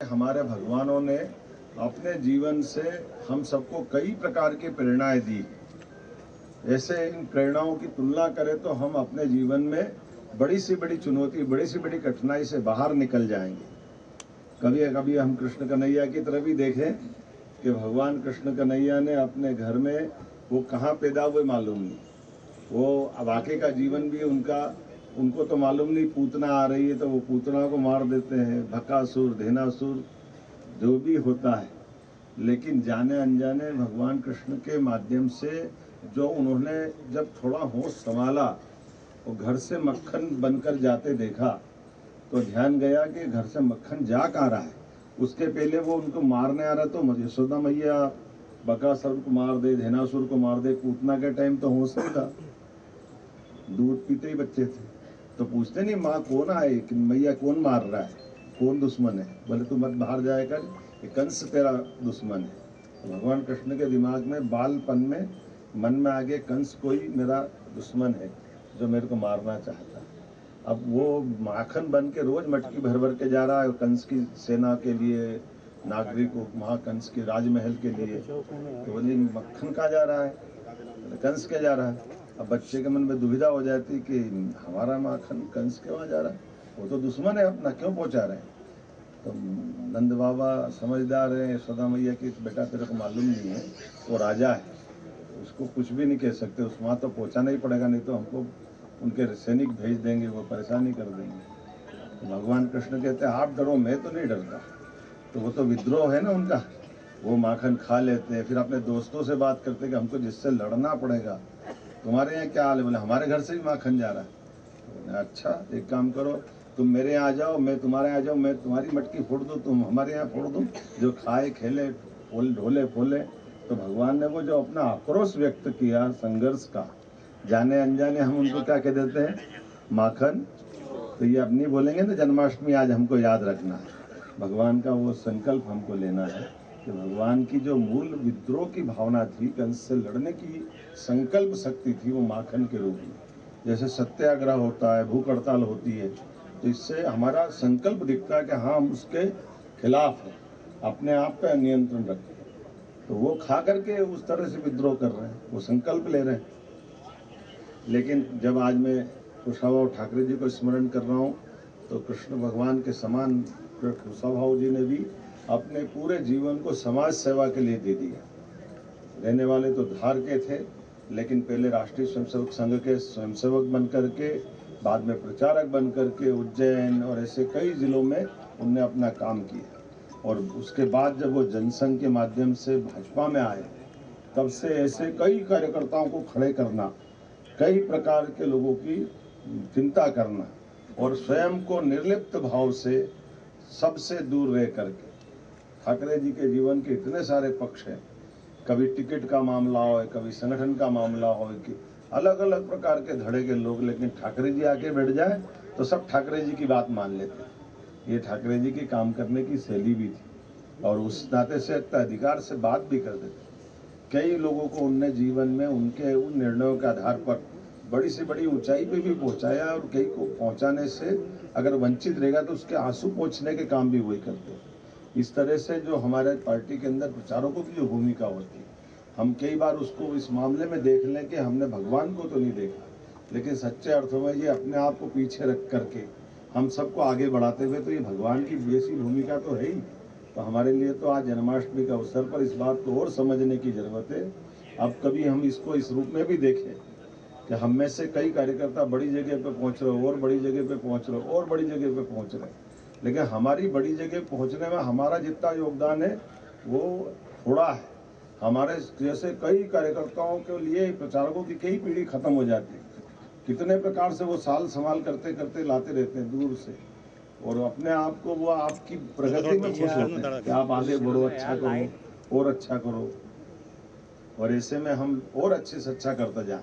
हमारे भगवानों ने अपने जीवन से हम सबको कई प्रकार की प्रेरणाएं दी। ऐसे इन प्रेरणाओं की तुलना करें तो हम अपने जीवन में बड़ी से बड़ी चुनौती, बड़ी से बड़ी कठिनाई से बाहर निकल जाएंगे। कभी कभी हम कृष्ण कन्हैया की तरफ भी देखें कि भगवान कृष्ण कन्हैया ने अपने घर में वो कहाँ पैदा हुए मालूम नहीं, वो वाकई का जीवन भी उनको तो मालूम नहीं। पूतना आ रही है तो वो पूतना को मार देते हैं, भकासुर, धेनासुर, जो भी होता है। लेकिन जाने अनजाने भगवान कृष्ण के माध्यम से जो उन्होंने जब थोड़ा होश संभाला और घर से मक्खन बनकर जाते देखा तो ध्यान गया कि घर से मक्खन जा कहाँ रहा है। उसके पहले वो उनको मारने आ रहा तो यशोदा मैया बकासुर को मार दे, धेनासुर को मार दे। पूतना के टाइम तो होश नहीं था, दूध पीते ही बच्चे थे, तो पूछते नहीं माँ कौन आए कि मैया कौन मार रहा है, कौन दुश्मन है, बोले तू मत बाहर जाए कर, ये कंस तेरा दुश्मन है। तो भगवान कृष्ण के दिमाग में बालपन में मन में आ गया कंस कोई मेरा दुश्मन है जो मेरे को मारना चाहता है। अब वो माखन बन के रोज मटकी भर भर के जा रहा है कंस की सेना के लिए, नागरिकों महाकंस के राजमहल के लिए। तो बोले मक्खन कहाँ जा रहा है, कंस के जा रहा है। अब बच्चे के मन में दुविधा हो जाती कि हमारा माखन कंस के वहाँ जा रहा है, वो तो दुश्मन है अपना, क्यों पहुँचा रहे हैं। तो नंद बाबा समझदार है, यशोदा मैया की बेटा तेरे को मालूम नहीं है वो राजा है, उसको कुछ भी नहीं कह सकते, उस वहाँ तो पहुँचाना ही पड़ेगा, नहीं तो हमको उनके सैनिक भेज देंगे, वो परेशानी कर देंगे। तो भगवान कृष्ण कहते हैं आप डरो, मैं तो नहीं डरता। तो वो तो विद्रोह है ना उनका, वो माखन खा लेते हैं, फिर अपने दोस्तों से बात करते हैं कि हमको जिससे लड़ना पड़ेगा। तुम्हारे यहाँ क्या हाल है, बोले हमारे घर से भी माखन जा रहा है। अच्छा एक काम करो, तुम मेरे यहाँ आ जाओ, मैं तुम्हारे यहाँ आ जाऊँ, मैं तुम्हारी मटकी फोड़ दूँ, तुम हमारे यहाँ फोड़ दो, जो खाए खेले ढोले फोले। तो भगवान ने वो जो अपना आक्रोश व्यक्त किया संघर्ष का, जाने अनजाने हम उनको क्या कह देते हैं, माखन। तो ये अब नहीं बोलेंगे ना जन्माष्टमी आज हमको याद रखना है, भगवान का वो संकल्प हमको लेना है कि भगवान की जो मूल विद्रोह की भावना थी, कंस से लड़ने की संकल्प शक्ति थी, वो माखन के रूप में। जैसे सत्याग्रह होता है, भूख हड़ताल होती है, तो इससे हमारा संकल्प दिखता है कि हाँ हम उसके खिलाफ हैं, अपने आप पे नियंत्रण रखें। तो वो खा करके उस तरह से विद्रोह कर रहे हैं, वो संकल्प ले रहे हैं। लेकिन जब आज मैं कुशाभाऊ ठाकरे जी को स्मरण कर रहा हूँ तो कृष्ण भगवान के समान कुशाभाऊ जी ने भी अपने पूरे जीवन को समाज सेवा के लिए दे दिया। रहने वाले तो धार के थे, लेकिन पहले राष्ट्रीय स्वयंसेवक संघ के स्वयंसेवक बन करके, बाद में प्रचारक बन करके उज्जैन और ऐसे कई जिलों में उनने अपना काम किया। और उसके बाद जब वो जनसंघ के माध्यम से भाजपा में आए, तब से ऐसे कई कार्यकर्ताओं को खड़े करना, कई प्रकार के लोगों की चिंता करना और स्वयं को निर्लिप्त भाव से सबसे दूर रह करके। ठाकरे जी के जीवन के इतने सारे पक्ष हैं, कभी टिकट का मामला हो, कभी संगठन का मामला हो, कि अलग अलग प्रकार के धड़े के लोग, लेकिन ठाकरे जी आके बैठ जाए तो सब ठाकरे जी की बात मान लेते। ये ठाकरे जी की काम करने की शैली भी थी और उस नाते से अधिकार से बात भी कर देते। कई लोगों को उनने जीवन में उनके उन निर्णयों के आधार पर बड़ी से बड़ी ऊंचाई पे भी पहुंचाया, और कई को पहुंचाने से अगर वंचित रहेगा तो उसके आंसू पोंछने के काम भी वही करते हैं। इस तरह से जो हमारे पार्टी के अंदर प्रचारकों की जो भूमिका होती है, हम कई बार उसको इस मामले में देख लें कि हमने भगवान को तो नहीं देखा, लेकिन सच्चे अर्थों में ये अपने आप को पीछे रख करके हम सबको आगे बढ़ाते हुए, तो ये भगवान की वैसी भूमिका तो है ही। तो हमारे लिए तो आज जन्माष्टमी के अवसर पर इस बात को और समझने की जरूरत है। अब कभी हम इसको इस रूप में भी देखें कि हम में से कई कार्यकर्ता बड़ी जगह पे पहुंच रहे हो, और बड़ी जगह पे पहुंच रहे हो, और बड़ी जगह पे पहुंच रहे, लेकिन हमारी बड़ी जगह पहुंचने में हमारा जितना योगदान है वो थोड़ा है। हमारे जैसे कई कार्यकर्ताओं के लिए प्रचारकों की कई पीढ़ी खत्म हो जाती है। कितने प्रकार से वो साल संभाल करते करते लाते रहते हैं दूर से, और अपने आप को वो आपकी प्रगति में खुश होते हैं कि आप आगे बढ़ो, अच्छा करो और अच्छा करो, और ऐसे में हम और अच्छे से अच्छा करते जाएं।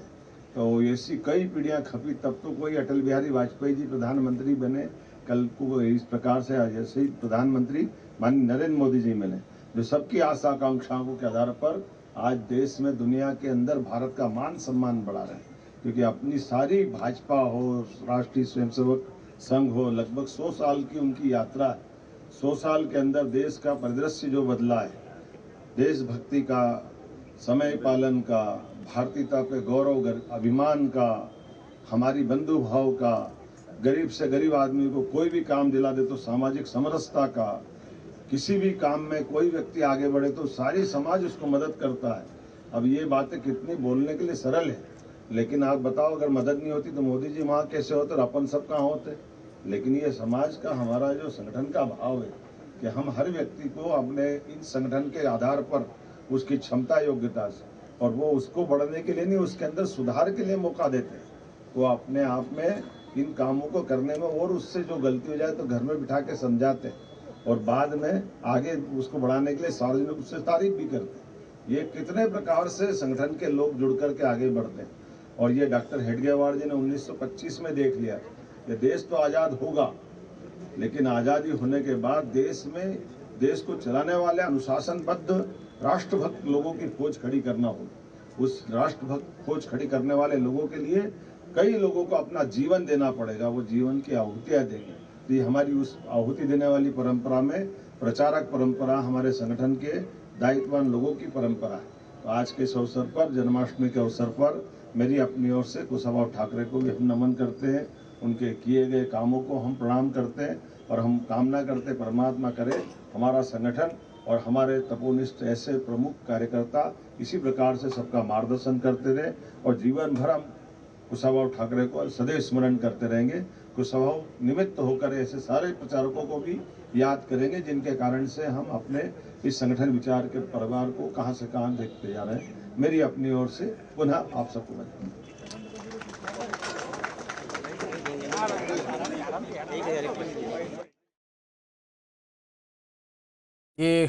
तो ऐसी कई पीढ़ियां खपी, तब तो कोई अटल बिहारी वाजपेयी जी प्रधानमंत्री बने, कल को इस प्रकार से जैसे ही प्रधानमंत्री माननीय नरेंद्र मोदी जी मिले, जो सबकी आशा आकांक्षाओं के आधार पर आज देश में दुनिया के अंदर भारत का मान सम्मान बढ़ा रहे हैं। क्योंकि अपनी सारी भाजपा हो, राष्ट्रीय स्वयंसेवक संघ हो, लगभग 100 साल की उनकी यात्रा है। 100 साल के अंदर देश का परिदृश्य जो बदला है, देशभक्ति का, समय पालन का, भारतीयता पे गौरव अभिमान का, हमारी बंधु भाव का, गरीब से गरीब आदमी को कोई भी काम दिला दे तो सामाजिक समरसता का, किसी भी काम में कोई व्यक्ति आगे बढ़े तो सारी समाज उसको मदद करता है। अब ये बातें कितनी बोलने के लिए सरल है, लेकिन आप बताओ अगर मदद नहीं होती तो मोदी जी वहाँ कैसे होते और अपन सब कहाँ होते। लेकिन ये समाज का हमारा जो संगठन का भाव है कि हम हर व्यक्ति को अपने इन संगठन के आधार पर उसकी क्षमता योग्यता से और वो उसको बढ़ने के लिए नहीं, उसके अंदर सुधार के लिए मौका देते हैं। वो अपने आप में इन कामों को करने में और उससे जो गलती हो जाए तो घर में बिठा के समझाते हैं और बाद में आगे उसको बढ़ाने के लिए सार्वजनिक रूप से तारीफ भी करते हैं। ये कितने प्रकार से संगठन के लोग जुड़ करके आगे बढ़ते हैं। और ये डॉक्टर हेडगेवार जी ने 1925 में देख लिया कि देश तो आज़ाद होगा, लेकिन आज़ादी होने के बाद देश को चलाने वाले अनुशासनबद्ध राष्ट्रभक्त लोगों की फौज खड़ी करना होगी। उस राष्ट्रभक्त फौज खड़ी करने वाले लोगों के लिए कई लोगों को अपना जीवन देना पड़ेगा, वो जीवन की आहुतियाँ देंगे। तो ये हमारी उस आहुति देने वाली परंपरा में प्रचारक परंपरा हमारे संगठन के दायित्ववान लोगों की परंपरा है। तो आज के इस अवसर पर, जन्माष्टमी के अवसर पर, मेरी अपनी ओर से कुशाभाऊ ठाकरे को भी हम नमन करते हैं। उनके किए गए कामों को हम प्रणाम करते हैं और हम कामना करते परमात्मा करे हमारा संगठन और हमारे तपोनिष्ठ ऐसे प्रमुख कार्यकर्ता इसी प्रकार से सबका मार्गदर्शन करते रहे और जीवन भर हम कुशाभाऊ ठाकरे को सदैव स्मरण करते रहेंगे। कुशाभाऊ निमित्त होकर ऐसे सारे प्रचारकों को भी याद करेंगे जिनके कारण से हम अपने इस संगठन विचार के परिवार को कहां से कहां देखते जा रहे हैं। मेरी अपनी ओर से पुनः आप सबको बधाई। ये